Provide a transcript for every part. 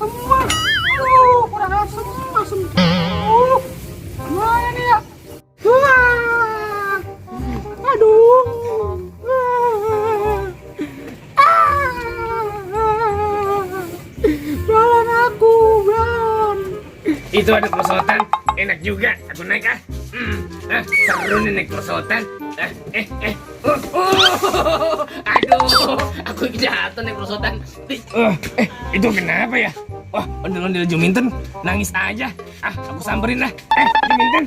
semua. Aduh, kurang asem. Gimana nih ya? Wah. Aduh. Balon aku, balon. Itu ada perosotan, enak juga. Aku naik ah. Seru nih naik perosotan. Aduh, aku jatuh naik perosotan. Itu kenapa ya? Wah, ondel-ondel Juminten nangis aja. Aku samperin lah. Juminten.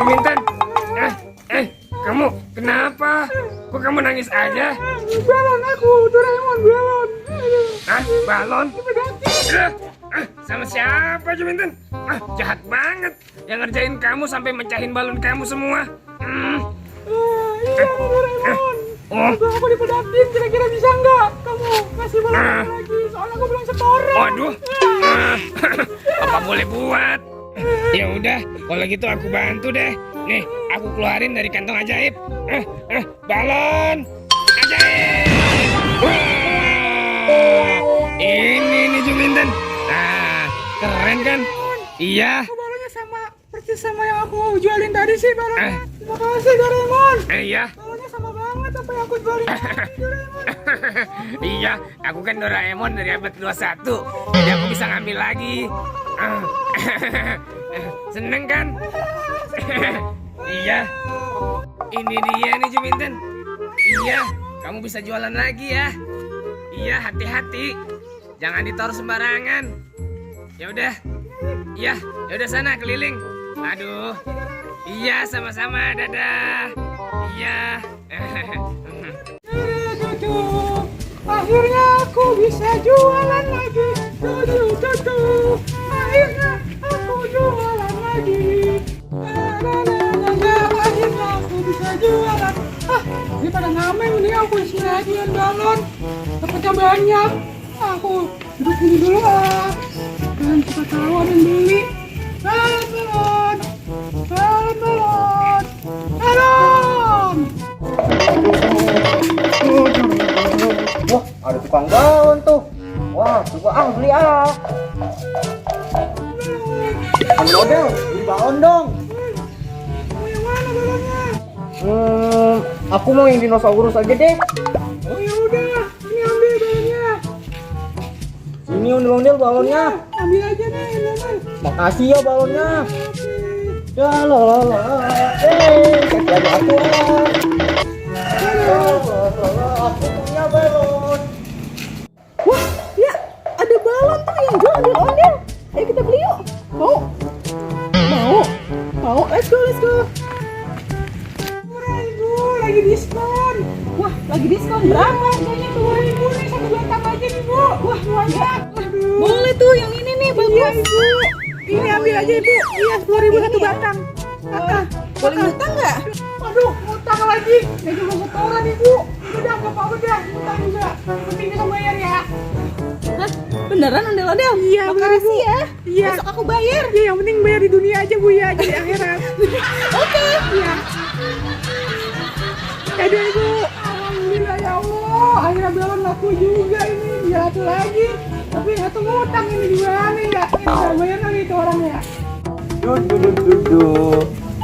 Juminten. Kamu kenapa? Kok kamu nangis aja? Balon aku, Doraemon balon. Balon? Sama siapa Juminten? Jahat banget. Yang ngerjain kamu sampai mecahin balon kamu semua. Iya, Doraemon. Aku dipedatin, kira-kira bisa nggak kamu kasih balon lagi? Soalnya aku belum setoran. Waduh. Apa boleh buat? Ya udah, kalau gitu aku bantu deh. Nih, aku keluarin dari kantong ajaib. Balon ajaib. Wah, ini nih Juminten. Keren kan? Iya. Balonnya sama persis sama yang aku jualin tadi sih balonnya. Terima kasih Doraemon. Iya. Balonnya sama banget apa yang aku jualin tadi, Doraemon. Iya, aku kan Doraemon dari abad 21. Jadi aku bisa ngambil lagi. Seneng kan? Iya. Ini dia nih Juminten. Iya, kamu bisa jualan lagi ya. Iya, hati-hati. Jangan ditaruh sembarangan. Ya udah. Iya, ya udah sana keliling. Aduh. Iya, sama-sama. Dadah. Iya. Akhirnya aku bisa jualan lagi. Akhirnya aku jualan lagi. Akhirnya aku bisa jualan. Daripada ngamen mending aku isi lagi balon. Dapatnya banyak. Aku duduk sini dulu dan siapa tahu ada yang beli. Balon. Wah, ada tukang balon tuh. Wah, coba beli Model, beli balon dong. Mau yang mana balonnya? Aku mau yang dinosaurus aja deh. Oh ya udah, ini ambil balonnya. Ini ondel-ondel balonnya. Ambil aja nih, balon. Makasih ya balonnya. Ya kasih aja aku aku punya balon. Wah, ya ada balon tuh yang jual ondel-ondel. Ayo kita beli yuk. Mau? Let's go. Murah ibu, lagi diskon. Wah, lagi diskon berapa? Kayaknya 2.000 nih, satu batang aja nih bu. Wah, banyak. Boleh tuh yang ini nih, bagus. Iya ibu. Ini ambil aja ibu. Iya, 10.000 satu batang. Boleh ngutang nggak? Aduh, ngutang lagi. Ya juga setoran ibu. Udah, nggak apa-apa deh. Ngutang juga. Penting kita bayar ya. Hah? Beneran ondel-ondel? Iya, makasih ya. Iya. Besok aku bayar. Iya, yang penting bayar di dunia aja bu ya, jadi akhirat. Oke. Iya. Aduh ibu, alhamdulillah ya Allah. Akhirnya balon laku juga ini. Jatuh lagi. Tapi nggak tuh ngutang ini gimana ya? Ini nggak bayar lagi itu orangnya.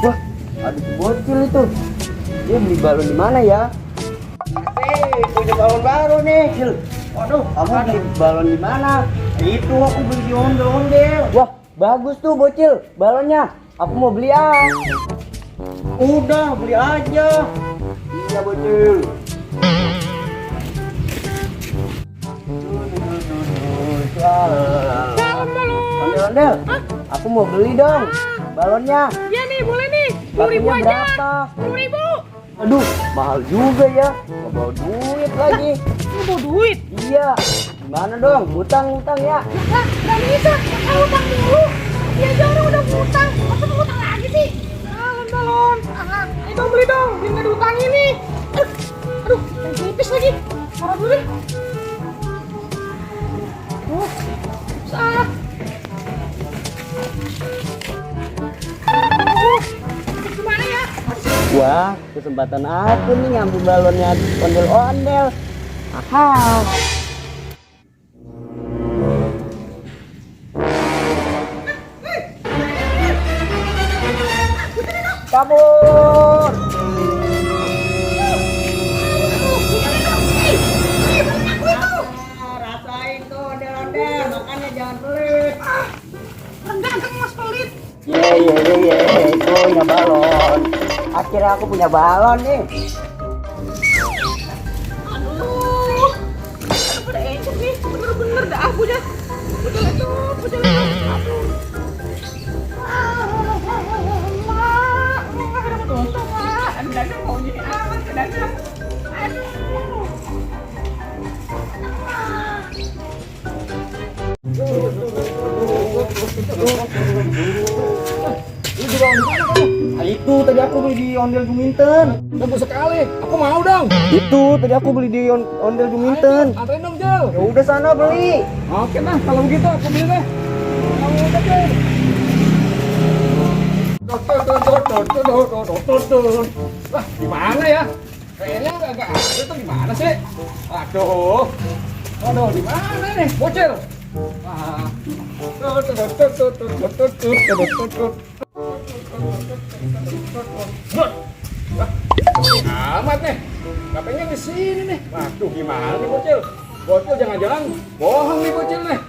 Wah, ada si bocil itu. Dia beli balon di mana ya? Punya balon baru nih. Waduh, kamu beli balon di mana? Itu aku beli di ondel-ondel. Wah, bagus tuh bocil balonnya. Aku mau beli Udah, beli aja. Iya bocil. Ondel-ondel. Aku mau beli dong balonnya. Iya nih, boleh nih. 10.000 aja. Berapa? 10.000. Aduh, mahal juga ya. Gak bawa duit lagi. Lu mau duit? Iya. Gimana dong? Utang ya. Lah, nggak bisa. Kita utang dulu. Iya aja orang udah ngutang. Masa mau utang lagi sih? Balon. Ayo dong beli dong. Biar nggak diutangin nih. Aduh, yang tipis lagi. Taruh dulu deh. Saat. Gimana ya? Wah, kesempatan aku nih ngambil balonnya ondel-ondel. Aha. kabur. Rasain tuh ondel-ondel, makanya jangan pelit. Enggak mas pelit. Ye, punya balon. Akhirnya aku punya balon nih. Aduh, pada encok nih, bener-bener dah punya. Punya itu, punya aduh. Kadang mau jadi aman, kadang. Aduh. Nah, itu tadi aku beli di ondel Juminten. Bagus sekali. Aku mau dong. Itu tadi aku beli di ondel Juminten. Anterin dong, Jel. Ya udah sana beli. Oke nah, kalau begitu aku beli deh. Kamu udah deh. Wah, gimana ya? Kayaknya agak ada tuh gimana sih? Aduh. Aduh, di mana nih? Bocil. Wah. Amat nih. Katanya di sini nih. Waduh, gimana nih bocil? Bocil jangan-jangan bohong nih bocil nih.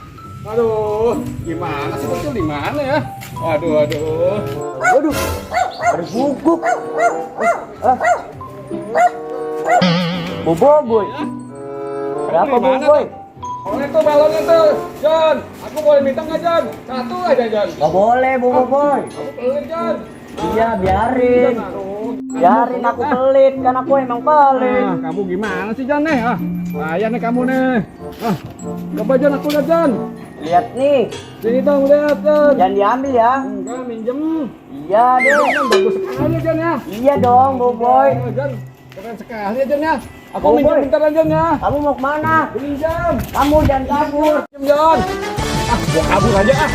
Aduh, gimana sih bocil di mana ya? Waduh. Waduh, ada guguk. Boboiboy. Ada apa Boboiboy? Oh itu balonnya tuh, John. Aku boleh minta nggak John? Satu aja John. Gak boleh Boboiboy. Aku pelit John. Iya biarin. Biarin aku pelit, kan aku emang pelit. Kamu gimana sih John nih? Payah nih kamu nih. Coba John aku lihat John. Lihat nih, Sini dong lihat John. jangan diambil ya. Enggak minjem. Iya deh. Kan bagus sekali John ya. Iya dong Boboiboy. Oh, John, keren sekali ya John ya. Aku Boboiboy. minjem bentar aja John ya. Kamu mau kemana? Pinjam. Kamu jangan kabur. Pinjam John. Gua kabur aja ah.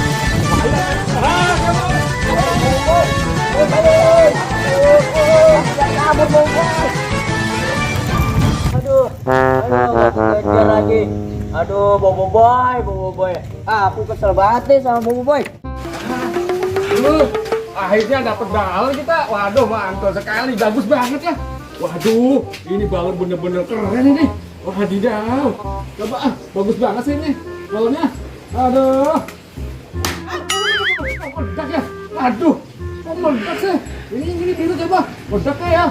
Jangan kabur Boboiboy. Aduh, gak lagi. Aduh, Boboiboy. Ah, aku kesel banget nih sama Boboiboy. Akhirnya dapat balon kita. Waduh, mantul sekali, bagus banget ya. Waduh, ini balon bener-bener keren ini. Wadidaw. Coba bagus banget sih ini balonnya. Aduh. Kok meledak ya? Aduh, kok meledak sih? Ini biru coba. Meledaknya ya.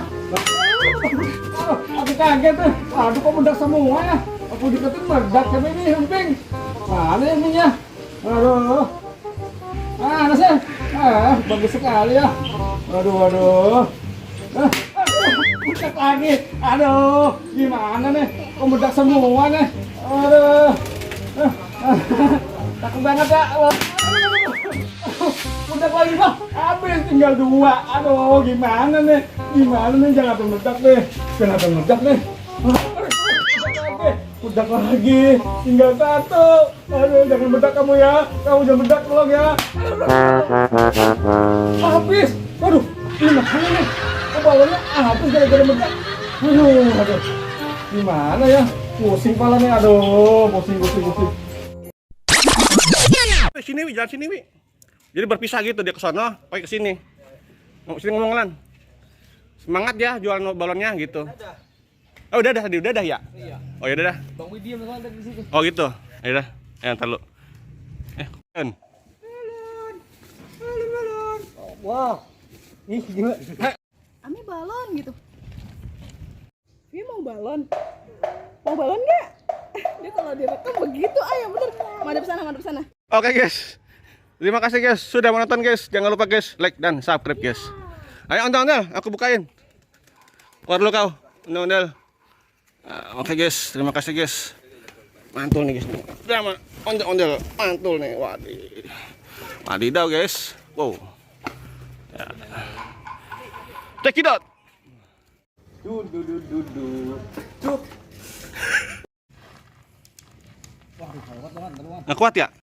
Aku kaget tuh. Aduh, kok meledak semua ya? Aku deketin meledak sama ini emping. Mana ininya? Aduh. Mana sih? Bagus sekali ya. Waduh. Meledak lagi. Aduh, gimana nih? Kok meledak semua nih? Aduh. Takut banget ya. Meledak lagi bang. Habis tinggal 2. Aduh, gimana nih? Jangan sampai meledak nih. Meledak lagi. Tinggal 1. Aduh, jangan meledak kamu ya. Kamu jangan meledak tolong ya. Habis. Waduh, gimana nih? Kok balonnya habis gara-gara meledak? Aduh. Gimana ya? Pusing palanya. Aduh, pusing. Sini Wi, jalan sini Wi. Jadi berpisah gitu, dia ke sana, pakai ke sini. Sini ngomong Lan. Semangat ya jualan balonnya gitu. Oh udah dah ya? Iya. Oh ya udah dah. Bang Widi yang ngontak di situ. Oh gitu. Ya udah. Ntar lu. Kan. Balon. Wah. Ih, gimana? Ami balon gitu. Dia mau balon. Mau balon nggak? Dia kalau direkam begitu, ya bener. Madep sana. Oke guys. Terima kasih guys sudah menonton guys. Jangan lupa guys like dan subscribe guys. Ayo ondel-ondel, aku bukain. Keluar dulu kau. Ondel-ondel. Oke guys, terima kasih guys. Mantul nih guys. Udah ondel-ondel, mantul nih. Wadidaw guys. Wow. Ya. Check it out. Nggak kuat ya?